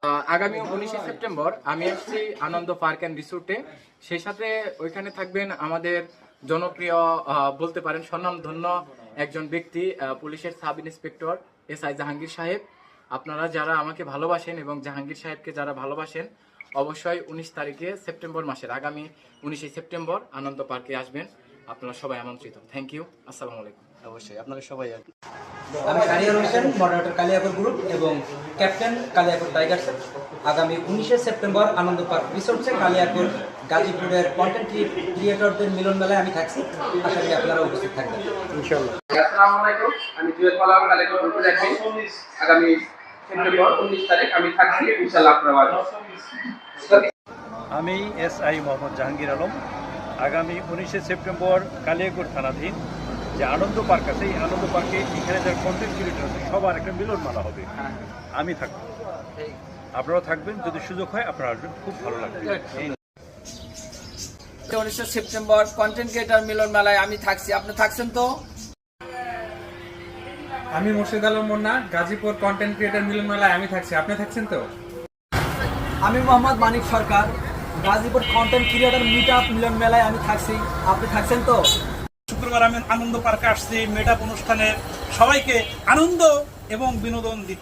আগামী 19শে সেপ্টেম্বর আমি আসছি আনন্দ পার্ক অ্যান্ড রিসোর্টে। সেই সাথে ওইখানে থাকবেন আমাদের জনপ্রিয় বলতে পারেন স্বনামধন্য একজন ব্যক্তি, পুলিশের সাব ইন্সপেক্টর SI জাহাঙ্গীর সাহেব। আপনারা যারা আমাকে ভালোবাসেন এবং জাহাঙ্গীর সাহেবকে যারা ভালোবাসেন অবশ্যই 19 তারিখে সেপ্টেম্বর মাসের আগামী 19শে সেপ্টেম্বর আনন্দ পার্কে আসবেন। আপনারা সবাই আমন্ত্রিত। Thank you. আসসালামু আলাইকুম। অবশ্যই আপনারা সবাই আর কি। আমি কালিয়ার হোসেন, মডারেটর কালিয়াকর গ্রুপ এবং ক্যাপ্টেন কালিয়াকর টাইগার্সের। আগামী 19শে সেপ্টেম্বর আনন্দ পার্ক রিসোর্টসে কালিয়াকর গাজীপুরের কন্টেন্ট ক্রিয়েটরদের মিলন মেলায় আমি থাকছি। আশা করি আপনারা উপস্থিত থাকবেন ইনশাআল্লাহ। আসসালামু আলাইকুম, আমি জুয়েল পালাম কালিয়াকর গ্রুপের একজন। আগামী সেপ্টেম্বর 19 তারিখ আমি থাকছি ইনশাআল্লাহ আপনারা আমি SI মোহাম্মদ জাহাঙ্গীর আলম। আগামী 19শে সেপ্টেম্বর কালিয়াকৈর থানাধীন যে আনন্দ পার্ক আছে, এই আনন্দ পার্কে এখানে যারা কন্টেন্ট ক্রিয়েটর আছে সবার একটা মিলন মেলা হবে। আমি থাকবো, আপনারাও থাকবেন। যদি সুযোগ হয় আপনারা আসবেন, খুব ভালো লাগবে। 19শে সেপ্টেম্বর কন্টেন্ট ক্রিয়েটর মিলন মেলায় আমি থাকছি, আপনি থাকছেন তো? আমি মুর্শিদ আলম মুন্না, গাজীপুর কন্টেন্ট ক্রিয়েটর মিলন মেলায় আমি থাকছি, আপনি থাকছেন তো? আমি Mohammad Manik Sarkar, Gazipur content creator meet up মিলন মেলায় আমি থাকছি, আপনি থাকছেন তো? শুক্রবার আমি আনন্দ পার্কে আসছি মেট আপ অনুষ্ঠানে সবাইকে আনন্দ এবং বিনোদন দিতে।